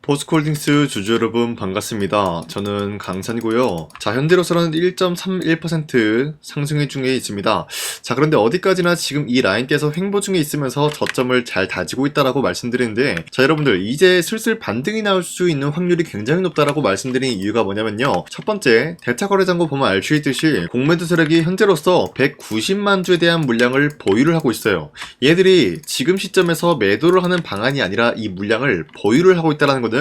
포스코홀딩스 주주 여러분 반갑습니다. 저는 강산이고요. 자, 현재로서는 1.31% 상승 중에 있습니다. 자, 그런데 어디까지나 지금 이 라인대에서 횡보 중에 있으면서 저점을 잘 다지고 있다라고 말씀드리는데, 자, 여러분들 이제 슬슬 반등이 나올 수 있는 확률이 굉장히 높다라고 말씀드린 이유가 뭐냐면요. 첫 번째, 대차거래장고 보면 알 수 있듯이 공매도 세력이 현재로서 190만 주에 대한 물량을 보유를 하고 있어요. 얘들이 지금 시점에서 매도를 하는 방안이 아니라 이 물량을 보유를 하고 있다는 것은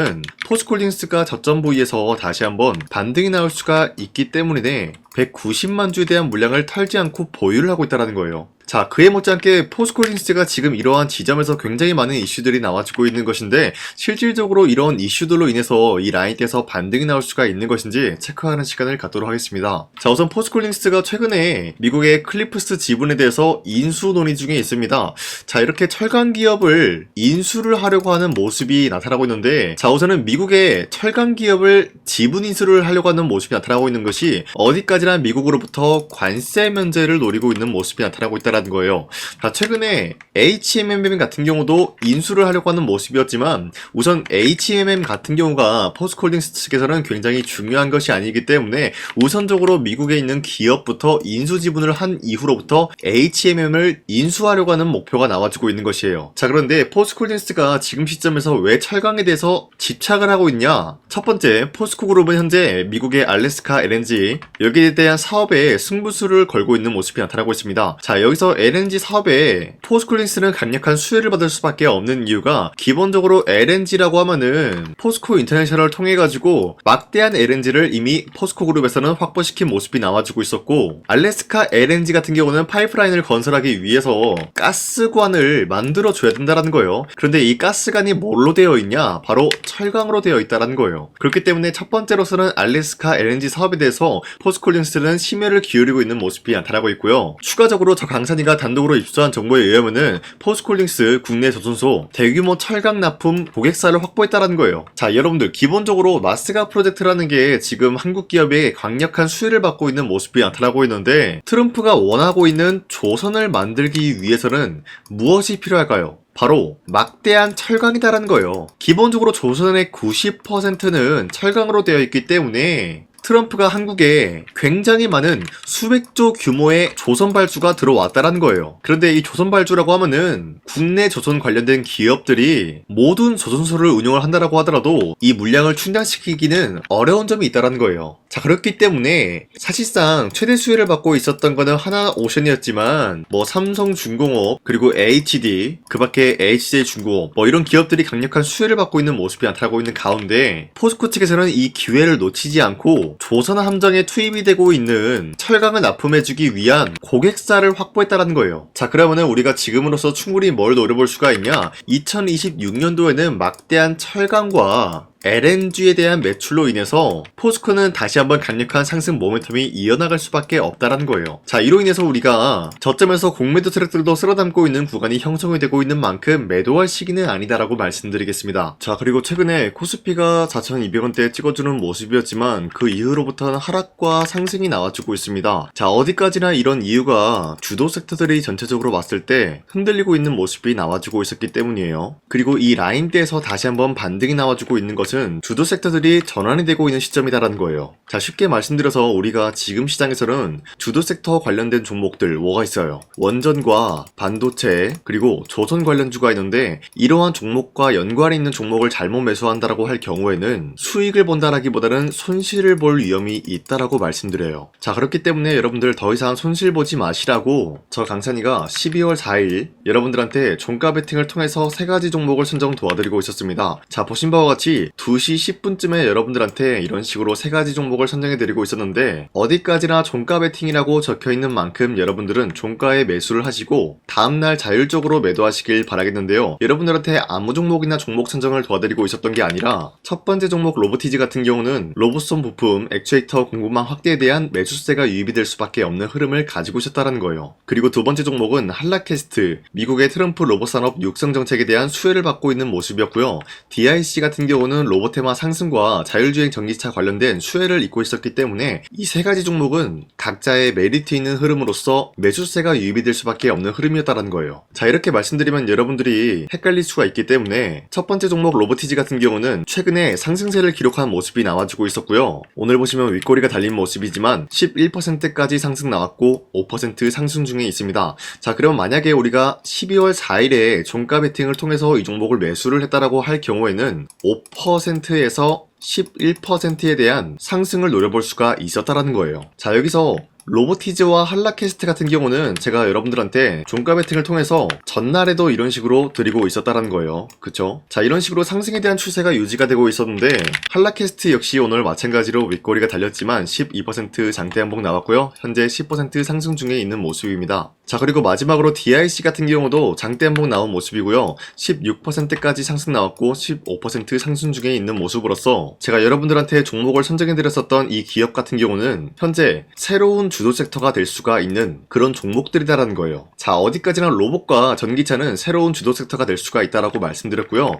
포스코홀딩스가 저점 부위에서 다시 한번 반등이 나올 수가 있기 때문에 190만 주에 대한 물량을 털지 않고 보유를 하고 있다는 거예요. 자, 그에 못지않게 포스코홀딩스가 지금 이러한 지점에서 굉장히 많은 이슈들이 나와주고 있는 것인데, 실질적으로 이런 이슈들로 인해서 이 라인대에서 반등이 나올 수가 있는 것인지 체크하는 시간을 갖도록 하겠습니다. 자, 우선 포스코홀딩스가 최근에 미국의 클리프스 지분에 대해서 인수 논의 중에 있습니다. 자, 이렇게 철강 기업을 인수를 하려고 하는 모습이 나타나고 있는데, 자, 우선은 미국의 철강 기업을 지분 인수를 하려고 하는 모습이 나타나고 있는 것이 어디까지나 미국으로부터 관세 면제를 노리고 있는 모습이 나타나고 있다는 거예요. 자, 최근에 HMM 같은 경우도 인수를 하려고 하는 모습이었지만, 우선 HMM 같은 경우가 포스코홀딩스 측에서는 굉장히 중요한 것이 아니기 때문에 우선적으로 미국에 있는 기업부터 인수 지분을 한 이후로부터 HMM을 인수하려고 하는 목표가 나와주고 있는 것이에요. 자, 그런데 포스코홀딩스가 지금 시점에서 왜 철강에 대해서 집착을 하고 있냐? 첫 번째, 포스코그룹은 현재 미국의 알래스카 LNG 여기에 대한 사업에 승부수를 걸고 있는 모습이 나타나고 있습니다. 자, 여기서 LNG 사업에 포스코홀딩스는 강력한 수혜를 받을 수밖에 없는 이유가, 기본적으로 LNG라고 하면은 포스코 인터내셔널을 통해 가지고 막대한 LNG를 이미 포스코 그룹에서는 확보시킨 모습이 나와주고 있었고, 알래스카 LNG 같은 경우는 파이프라인을 건설하기 위해서 가스관을 만들어 줘야 된다는 거예요. 그런데 이 가스관이 뭘로 되어 있냐? 바로 철강으로 되어 있다는 거예요. 그렇기 때문에 첫 번째로서는 알래스카 LNG 사업에 대해서 포스코홀딩스는 심혈을 기울이고 있는 모습이 나타나고 있고요. 추가적으로 저 강산이가 단독으로 입수한 정보에 의하면은 포스코홀딩스 국내 조선소 대규모 철강 납품 고객사를 확보했다는 거예요. 자, 여러분들 기본적으로 나스가 프로젝트라는 게 지금 한국 기업에 강력한 수혜를 받고 있는 모습이 나타나고 있는데, 트럼프가 원하고 있는 조선을 만들기 위해서는 무엇이 필요할까요? 바로 막대한 철강이다라는 거예요. 기본적으로 조선의 90%는 철강으로 되어 있기 때문에 트럼프가 한국에 굉장히 많은 수백조 규모의 조선 발주가 들어왔다라는 거예요. 그런데 이 조선 발주라고 하면은 국내 조선 관련된 기업들이 모든 조선소를 운영을 한다라고 하더라도 이 물량을 충당시키기는 어려운 점이 있다라는 거예요. 자, 그렇기 때문에 사실상 최대 수혜를 받고 있었던 거는 하나오션이었지만, 삼성중공업, 그리고 HD, 그 밖에 HJ중공업, 이런 기업들이 강력한 수혜를 받고 있는 모습이 나타나고 있는 가운데, 포스코 측에서는 이 기회를 놓치지 않고 조선 함정에 투입이 되고 있는 철강을 납품해주기 위한 고객사를 확보했다라는 거예요. 자, 그러면은 우리가 지금으로서 충분히 뭘 노려볼 수가 있냐? 2026년도에는 막대한 철강과 LNG에 대한 매출로 인해서 포스코는 다시 한번 강력한 상승 모멘텀이 이어나갈 수밖에 없다라는 거예요. 자, 이로 인해서 우리가 저점에서 공매도 세력들도 쓸어담고 있는 구간이 형성이 되고 있는 만큼 매도할 시기는 아니다라고 말씀드리겠습니다. 자, 그리고 최근에 코스피가 4,200원대에 찍어주는 모습이었지만 그 이후로부터는 하락과 상승이 나와주고 있습니다. 자, 어디까지나 이런 이유가 주도 섹터들이 전체적으로 봤을 때 흔들리고 있는 모습이 나와주고 있었기 때문이에요. 그리고 이 라인대에서 다시 한번 반등이 나와주고 있는 것은 주도 섹터들이 전환이 되고 있는 시점이다라는 거예요. 자, 쉽게 말씀드려서 우리가 지금 시장에서는 주도 섹터 관련된 종목들 뭐가 있어요? 원전과 반도체, 그리고 조선 관련주가 있는데, 이러한 종목과 연관이 있는 종목을 잘못 매수한다라고 할 경우에는 수익을 본다라기보다는 손실을 볼 위험이 있다라고 말씀드려요. 자, 그렇기 때문에 여러분들 더 이상 손실 보지 마시라고 저 강산이가 12월 4일 여러분들한테 종가 베팅을 통해서 3가지 종목을 선정 도와드리고 있었습니다. 자, 보신 바와 같이 2시 10분쯤에 여러분들한테 이런 식으로 3가지 종목을 선정해드리고 있었는데, 어디까지나 종가 베팅이라고 적혀있는 만큼 여러분들은 종가에 매수를 하시고 다음날 자율적으로 매도하시길 바라겠는데요. 여러분들한테 아무 종목이나 종목 선정을 도와드리고 있었던 게 아니라, 첫 번째 종목 로보티즈 같은 경우는 로봇손 부품 액추에이터 공급망 확대에 대한 매수세가 유입이 될 수밖에 없는 흐름을 가지고 있었다는 거예요. 그리고 두 번째 종목은 한라캐스트, 미국의 트럼프 로봇산업 육성 정책에 대한 수혜를 받고 있는 모습이었고요. DIC 같은 경우는 로봇테마 상승과 자율주행 전기차 관련된 수혜를 잇고 있었기 때문에 이 3가지 종목은 각자의 메리트 있는 흐름으로써 매수세가 유입이 될 수밖에 없는 흐름이었다는 거예요. 자, 이렇게 말씀드리면 여러분들이 헷갈릴 수가 있기 때문에 첫 번째 종목 로보티지 같은 경우는 최근에 상승세를 기록한 모습이 나와주고 있었고요. 오늘 보시면 윗꼬리가 달린 모습이지만 11%까지 상승 나왔고 5% 상승 중에 있습니다. 자, 그럼 만약에 우리가 12월 4일에 종가 베팅을 통해서 이 종목을 매수를 했다라고 할 경우에는 5%에서 11%에 대한 상승을 노려볼 수가 있었다라는 거예요. 자, 여기서 로보티즈와 한라캐스트 같은 경우는 제가 여러분들한테 종가 베팅을 통해서 전날에도 이런 식으로 드리고 있었다는 거예요. 그쵸? 자, 이런 식으로 상승에 대한 추세가 유지가 되고 있었는데 한라캐스트 역시 오늘 마찬가지로 윗꼬리가 달렸지만 12% 장대 한봉 나왔고요. 현재 10% 상승 중에 있는 모습입니다. 자, 그리고 마지막으로 DIC 같은 경우도 장대 한봉 나온 모습이고요. 16%까지 상승 나왔고 15% 상승 중에 있는 모습으로서 제가 여러분들한테 종목을 선정해드렸었던 이 기업 같은 경우는 현재 새로운 주도 섹터가 될 수가 있는 그런 종목들이다라는 거예요. 자, 어디까지나 로봇과 전기차는 새로운 주도 섹터가 될 수가 있다라고 말씀드렸고요.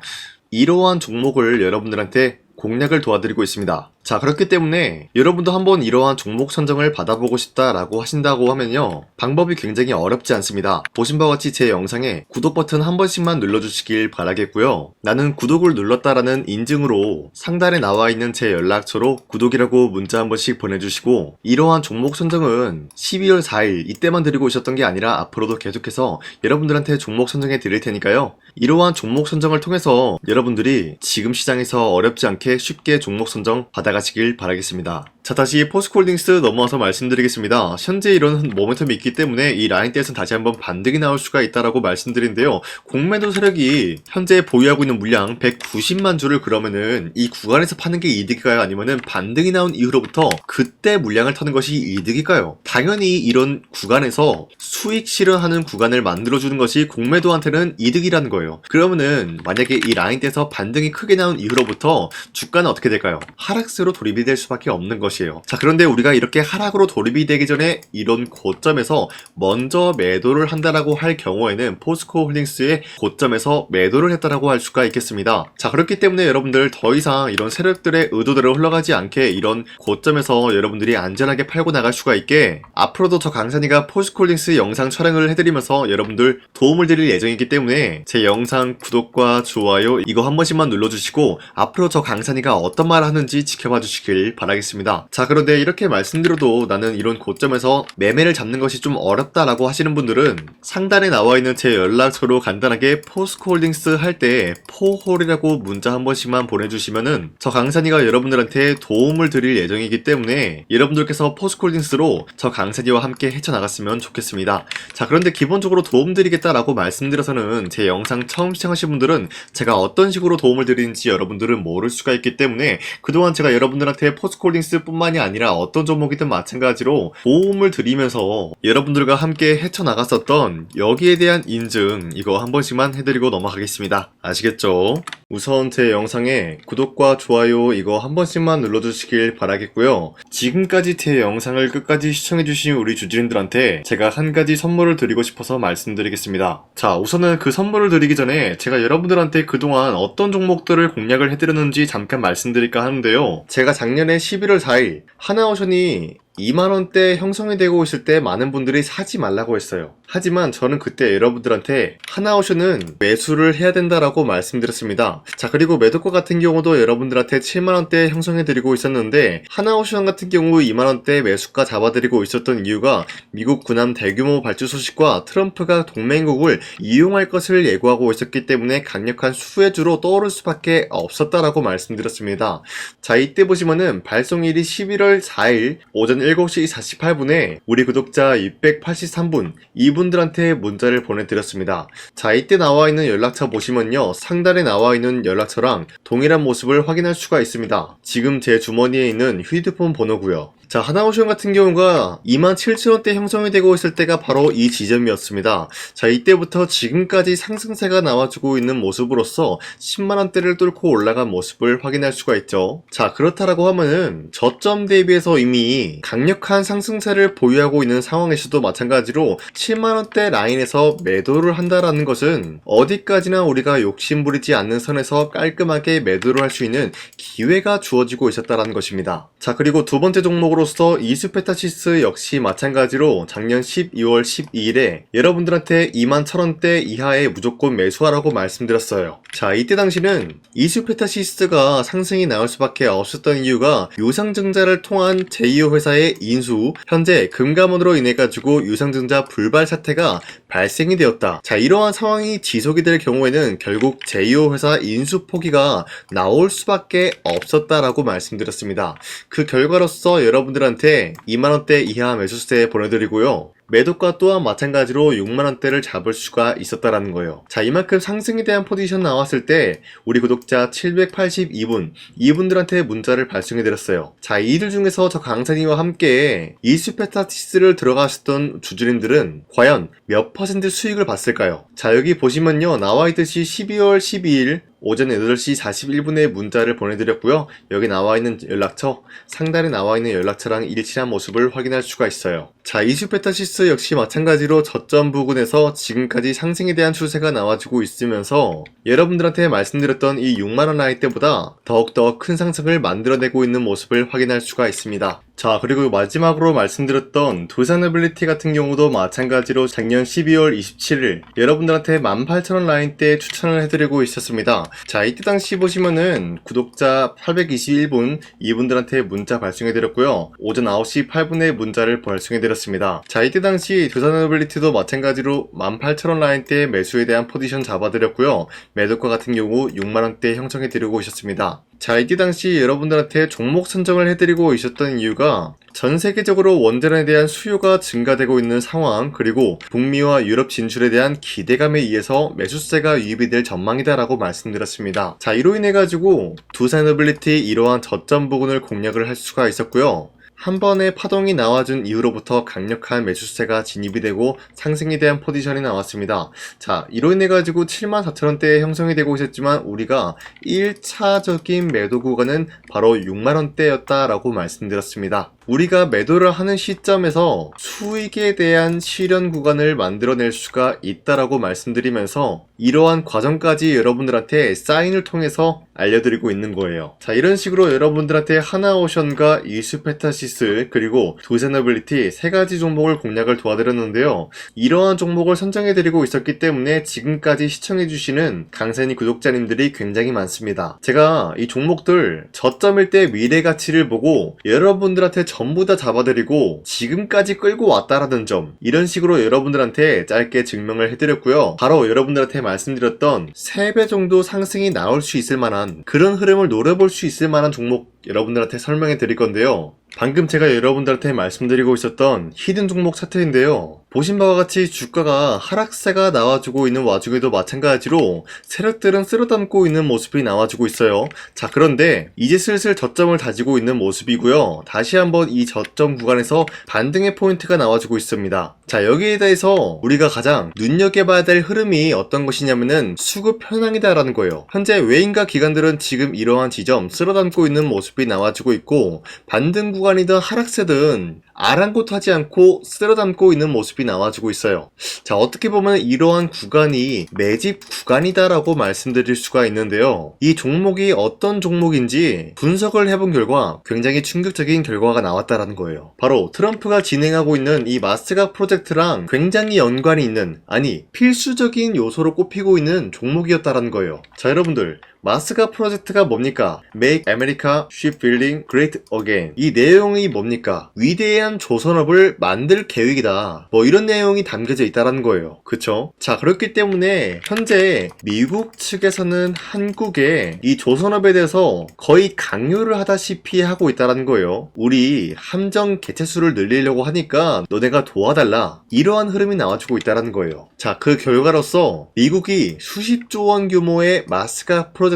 이러한 종목을 여러분들한테 공략을 도와드리고 있습니다. 자, 그렇기 때문에 여러분도 한번 이러한 종목 선정을 받아보고 싶다라고 하신다고 하면요, 방법이 굉장히 어렵지 않습니다. 보신 바와 같이 제 영상에 구독 버튼 한 번씩만 눌러주시길 바라겠고요. 나는 구독을 눌렀다라는 인증으로 상단에 나와 있는 제 연락처로 구독이라고 문자 한 번씩 보내주시고, 이러한 종목 선정은 12월 4일 이때만 드리고 있었던 게 아니라 앞으로도 계속해서 여러분들한테 종목 선정해 드릴 테니까요. 이러한 종목 선정을 통해서 여러분들이 지금 시장에서 어렵지 않게 쉽게 종목 선정 받아가시길 바라겠습니다. 자, 다시 포스코홀딩스 넘어와서 말씀드리겠습니다. 현재 이런 모멘텀이 있기 때문에 이 라인대에서는 다시 한번 반등이 나올 수가 있다라고 말씀드린데요. 공매도 세력이 현재 보유하고 있는 물량 190만 주를 그러면은 이 구간에서 파는 게 이득일까요? 아니면은 반등이 나온 이후로부터 그때 물량을 타는 것이 이득일까요? 당연히 이런 구간에서 수익 실현하는 구간을 만들어주는 것이 공매도한테는 이득이라는 거예요. 그러면은 만약에 이 라인대에서 반등이 크게 나온 이후로부터 주가는 어떻게 될까요? 하락세로 돌입이 될 수밖에 없는 것이에요. 자, 그런데 우리가 이렇게 하락으로 돌입이 되기 전에 이런 고점에서 먼저 매도를 한다라고 할 경우에는 포스코홀딩스의 고점에서 매도를 했다라고 할 수가 있겠습니다. 자, 그렇기 때문에 여러분들 더 이상 이런 세력들의 의도대로 흘러가지 않게 이런 고점에서 여러분들이 안전하게 팔고 나갈 수가 있게 앞으로도 저 강산이가 포스코홀딩스 영상 촬영을 해드리면서 여러분들 도움을 드릴 예정이기 때문에 제 영상 구독과 좋아요 이거 한 번씩만 눌러주시고 앞으로 저 강산이가 어떤 말을 하는지 지켜봐 주시길 바라겠습니다. 자, 그런데 이렇게 말씀드려도 나는 이런 고점에서 매매를 잡는 것이 좀 어렵다라고 하시는 분들은 상단에 나와 있는 제 연락처로 간단하게 포스코홀딩스 할 때 포홀이라고 문자 한 번씩만 보내주시면은 저 강산이가 여러분들한테 도움을 드릴 예정이기 때문에 여러분들께서 포스코홀딩스로 저 강산이와 함께 헤쳐나갔으면 좋겠습니다. 자, 그런데 기본적으로 도움 드리겠다라고 말씀드려서는 제 영상 처음 시청하신 분들은 제가 어떤 식으로 도움을 드리는지 여러분들은 모를 수가 있기 때문에 그동안 제가 여러분들한테 포스코홀딩스 뿐만이 아니라 어떤 종목이든 마찬가지로 도움을 드리면서 여러분들과 함께 헤쳐나갔었던 여기에 대한 인증 이거 한 번씩만 해드리고 넘어가겠습니다. 아시겠죠? 우선 제 영상에 구독과 좋아요 이거 한 번씩만 눌러주시길 바라겠고요. 지금까지 제 영상을 끝까지 시청해주신 우리 주주님들한테 제가 한 가지 선물을 드리고 싶어서 말씀드리겠습니다. 자, 우선은 그 선물을 드리기 전에 제가 여러분들한테 그동안 어떤 종목들을 공략을 해드렸는지 잠깐 말씀드릴까 하는데요. 제가 작년에 11월 4일 하나오션이 2만원대 형성이 되고 있을 때 많은 분들이 사지 말라고 했어요. 하지만 저는 그때 여러분들한테 하나오션은 매수를 해야 된다라고 말씀드렸습니다. 자, 그리고 매도가 같은 경우도 여러분들한테 7만원대 형성해드리고 있었는데 하나오션 같은 경우 2만원대 매수가 잡아드리고 있었던 이유가 미국 군함 대규모 발주 소식과 트럼프가 동맹국을 이용할 것을 예고하고 있었기 때문에 강력한 수혜주로 떠오를 수밖에 없었다라고 말씀드렸습니다. 자, 이때 보시면은 발송일이 11월 4일 오전 7시 48분에 우리 구독자 283분 이분들한테 문자를 보내드렸습니다. 자, 이때 나와 있는 연락처 보시면요, 상단에 나와 있는 연락처랑 동일한 모습을 확인할 수가 있습니다. 지금 제 주머니에 있는 휴대폰 번호고요. 자, 하나오션 같은 경우가 27,000원대 형성이 되고 있을 때가 바로 이 지점이었습니다. 자, 이때부터 지금까지 상승세가 나와주고 있는 모습으로서 10만원대를 뚫고 올라간 모습을 확인할 수가 있죠. 자, 그렇다라고 하면은 저점 대비해서 이미 강력한 상승세를 보유하고 있는 상황에서도 마찬가지로 7만원대 라인에서 매도를 한다라는 것은 어디까지나 우리가 욕심부리지 않는 선에서 깔끔하게 매도를 할 수 있는 기회가 주어지고 있었다라는 것입니다. 자, 그리고 두 번째 종목으로 종목으로서 이수페타시스 역시 마찬가지로 작년 12월 12일에 여러분들한테 21,000원대 이하에 무조건 매수하라고 말씀드렸어요. 자, 이때 당시는 이수페타시스가 상승이 나올 수밖에 없었던 이유가 유상증자를 통한 제2호 회사의 인수, 현재 금감원으로 인해 가지고 유상증자 불발 사태가 발생이 되었다. 자, 이러한 상황이 지속이 될 경우에는 결국 제2호 회사 인수 포기가 나올 수밖에 없었다라고 말씀드렸습니다. 그 결과로서 여러분들한테 2만원대 이하 매수세 보내드리고요. 매도가 또한 마찬가지로 6만원대를 잡을 수가 있었다라는 거예요. 자, 이만큼 상승에 대한 포지션 나왔을 때 우리 구독자 782분 이분들한테 문자를 발송해드렸어요. 자, 이들 중에서 저 강산이와 함께 이수페타시스를 들어가셨던 주주님들은 과연 몇 퍼센트 수익을 봤을까요? 자, 여기 보시면요, 나와있듯이 12월 12일 오전 8시 41분에 문자를 보내드렸고요. 여기 나와있는 연락처, 상단에 나와있는 연락처랑 일치한 모습을 확인할 수가 있어요. 자, 이수페타시스 역시 마찬가지로 저점 부근에서 지금까지 상승에 대한 추세가 나와주고 있으면서 여러분들한테 말씀드렸던 이 6만원 라인 때보다 더욱더 큰 상승을 만들어내고 있는 모습을 확인할 수가 있습니다. 자, 그리고 마지막으로 말씀드렸던 두산에빌리티 같은 경우도 마찬가지로 작년 12월 27일 여러분들한테 18,000원 라인 때 추천을 해드리고 있었습니다. 자, 이때 당시 보시면은 구독자 821분 이분들한테 문자 발송해드렸고요. 오전 9시 8분에 문자를 발송해드렸습니다. 자, 이때 당시 두산에빌리티도 마찬가지로 18,000원 라인 때 매수에 대한 포지션 잡아드렸고요. 매도가 같은 경우 6만원대 형성해드리고 있었습니다. 자, 이때 당시 여러분들한테 종목 선정을 해드리고 있었던 이유가 전 세계적으로 원전에 대한 수요가 증가되고 있는 상황, 그리고 북미와 유럽 진출에 대한 기대감에 의해서 매수세가 유입이 될 전망이다라고 말씀드렸습니다. 자, 이로 인해 가지고 두산에빌리티 이러한 저점 부근을 공략을 할 수가 있었고요. 한 번의 파동이 나와준 이후로부터 강력한 매수세가 진입이 되고 상승에 대한 포지션이 나왔습니다. 자, 이로 인해 가지고 74,000원대에 형성이 되고 있었지만 우리가 1차적인 매도 구간은 바로 6만원대였다라고 말씀드렸습니다. 우리가 매도를 하는 시점에서 수익에 대한 실현 구간을 만들어낼 수가 있다라고 말씀드리면서 이러한 과정까지 여러분들한테 사인을 통해서 알려드리고 있는 거예요. 자, 이런 식으로 여러분들한테 하나오션과 이수페타시스 그리고 두산에빌리티 세 가지 종목을 공략을 도와드렸는데요. 이러한 종목을 선정해드리고 있었기 때문에 지금까지 시청해주시는 강산이 구독자님들이 굉장히 많습니다. 제가 이 종목들 저점일 때 미래 가치를 보고 여러분들한테 전부 다 잡아드리고 지금까지 끌고 왔다라는 점, 이런 식으로 여러분들한테 짧게 증명을 해드렸고요. 바로 여러분들한테 말씀드렸던 3배 정도 상승이 나올 수 있을 만한 그런 흐름을 노려볼 수 있을 만한 종목 여러분들한테 설명해 드릴 건데요. 방금 제가 여러분들한테 말씀드리고 있었던 히든 종목 차트인데요. 보신 바와 같이 주가가 하락세가 나와주고 있는 와중에도 마찬가지로 세력들은 쓸어담고 있는 모습이 나와주고 있어요. 자, 그런데 이제 슬슬 저점을 다지고 있는 모습이고요. 다시 한번 이 저점 구간에서 반등의 포인트가 나와주고 있습니다. 자, 여기에 대해서 우리가 가장 눈여겨봐야 될 흐름이 어떤 것이냐면은 수급 현황이다라는 거예요. 현재 외인과 기관들은 지금 이러한 지점 쓸어담고 있는 모습이 나와주고 있고, 반등 구간이든 하락세든 아랑곳하지 않고 쓸어담고 있는 모습이 나와주고 있어요. 자, 어떻게 보면 이러한 구간이 매집 구간이다라고 말씀드릴 수가 있는데요. 이 종목이 어떤 종목인지 분석을 해본 결과 굉장히 충격적인 결과가 나왔다라는 거예요. 바로 트럼프가 진행하고 있는 이 마스가 프로젝트랑 굉장히 연관이 있는, 아니 필수적인 요소로 꼽히고 있는 종목이었다라는 거예요. 자, 여러분들, 마스가 프로젝트가 뭡니까? Make America Shipbuilding Great Again. 이 내용이 뭡니까? 위대한 조선업을 만들 계획이다. 뭐 이런 내용이 담겨져 있다는 거예요. 그쵸? 자, 그렇기 때문에 현재 미국 측에서는 한국에 이 조선업에 대해서 거의 강요를 하다시피 하고 있다는 거예요. 우리 함정 개체수를 늘리려고 하니까 너네가 도와달라. 이러한 흐름이 나와주고 있다는 거예요. 자, 그 결과로서 미국이 수십조 원 규모의 마스가 프로젝트에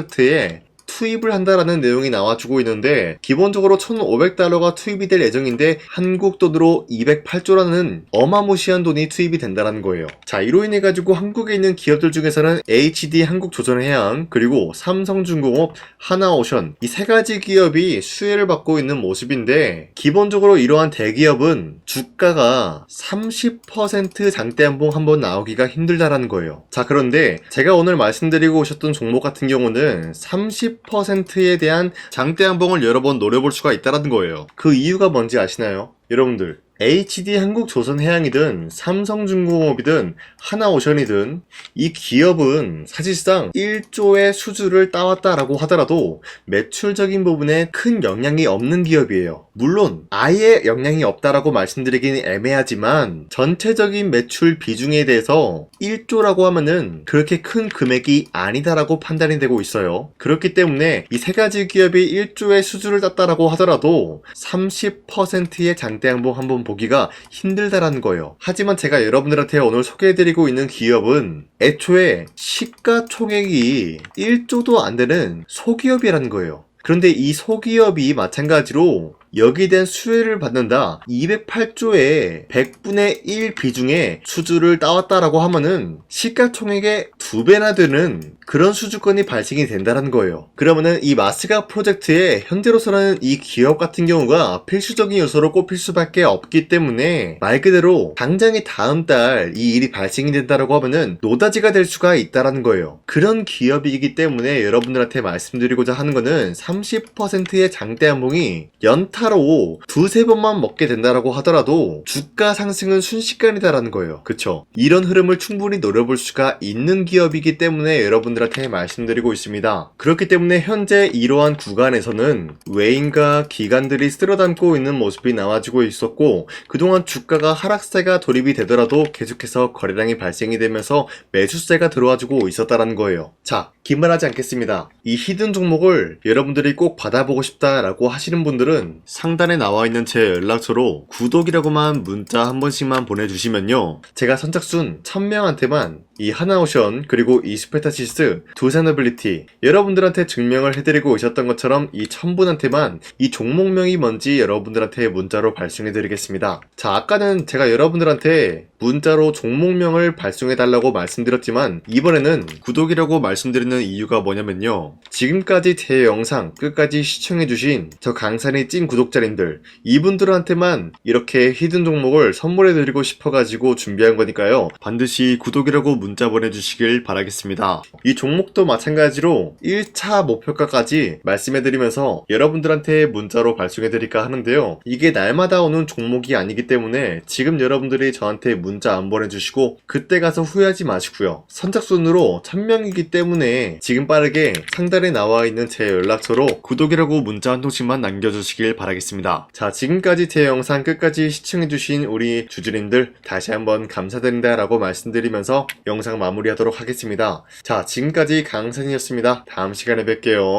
투입을 한다라는 내용이 나와주고 있는데, 기본적으로 1,500달러가 투입이 될 예정인데 한국 돈으로 208조라는 어마무시한 돈이 투입이 된다는 거예요. 자, 이로 인해 가지고 한국에 있는 기업들 중에서는 HD 한국조선해양, 그리고 삼성중공업, 하나오션, 이 세 가지 기업이 수혜를 받고 있는 모습인데, 기본적으로 이러한 대기업은 주가가 30% 장대한봉 한번 나오기가 힘들다라는 거예요. 자, 그런데 제가 오늘 말씀드리고 오셨던 종목 같은 경우는 30% 30%에 대한 장대 양봉을 여러 번 노려볼 수가 있다는 거예요. 그 이유가 뭔지 아시나요? 여러분들, HD 한국조선해양이든 삼성중공업이든 하나오션이든 이 기업은 사실상 1조의 수주를 따왔다라고 하더라도 매출적인 부분에 큰 영향이 없는 기업이에요. 물론 아예 영향이 없다라고 말씀드리긴 애매하지만 전체적인 매출 비중에 대해서 1조라고 하면은 그렇게 큰 금액이 아니다라고 판단이 되고 있어요. 그렇기 때문에 이 세 가지 기업이 1조의 수주를 땄다라고 하더라도 30%의 장대양봉 한번 보기가 힘들다라는 거예요. 하지만 제가 여러분들한테 오늘 소개해드리고 있는 기업은 애초에 시가총액이 1조도 안 되는 소기업이라는 거예요. 그런데 이 소기업이 마찬가지로 여기에 수혜를 받는다 208조의 100분의 1 비중의 수주를 따왔다라고 하면은 시가총액의 2배나 되는 그런 수주권이 발생이 된다는 거예요. 그러면은 이 마스가 프로젝트에 현재로서는 이 기업 같은 경우가 필수적인 요소로 꼽힐 수밖에 없기 때문에 말 그대로 당장에 다음 달 이 일이 발생이 된다라고 하면은 노다지가 될 수가 있다라는 거예요. 그런 기업이기 때문에 여러분들한테 말씀드리고자 하는 거는 30%의 장대양봉이 연타로 두세 번만 먹게 된다라고 하더라도 주가 상승은 순식간이다라는 거예요. 그쵸? 이런 흐름을 충분히 노려볼 수가 있는 기업이기 때문에 여러분들한테 말씀드리고 있습니다. 그렇기 때문에 현재 이러한 구간에서는 외인과 기관들이 쓸어담고 있는 모습이 나와주고 있었고 그동안 주가가 하락세가 돌입이 되더라도 계속해서 거래량이 발생이 되면서 매수세가 들어와주고 있었다라는 거예요. 자, 긴말하지 않겠습니다. 이 히든 종목을 여러분들이 꼭 받아보고 싶다라고 하시는 분들은 상단에 나와 있는 제 연락처로 구독이라고만 문자 한 번씩만 보내주시면요. 제가 선착순 1000명한테만 이 하나오션 그리고 이 스페타시스 두산어빌리티 여러분들한테 증명을 해드리고 있었던 것처럼 이 1000분한테만 이 종목명이 뭔지 여러분들한테 문자로 발송해드리겠습니다. 자, 아까는 제가 여러분들한테 문자로 종목명을 발송해달라고 말씀드렸지만 이번에는 구독이라고 말씀드리는 이유가 뭐냐면요. 지금까지 제 영상 끝까지 시청해주신 저 강산의 찐 구독자님들 이분들한테만 이렇게 히든 종목을 선물해드리고 싶어가지고 준비한 거니까요. 반드시 구독이라고 문자 보내주시길 바라겠습니다. 이 종목도 마찬가지로 1차 목표가까지 말씀해드리면서 여러분들한테 문자로 발송해드릴까 하는데요. 이게 날마다 오는 종목이 아니기 때문에 지금 여러분들이 저한테 문자 안 보내주시고 그때 가서 후회하지 마시고요. 선착순으로 1000명이기 때문에 지금 빠르게 상단에 나와 있는 제 연락처로 구독이라고 문자 한 통씩만 남겨주시길 바라겠습니다. 자, 지금까지 제 영상 끝까지 시청해주신 우리 주주님들 다시 한번 감사드린다 라고 말씀드리면서 영상 마무리하도록 하겠습니다. 자, 지금까지 강산이었습니다. 다음 시간에 뵐게요.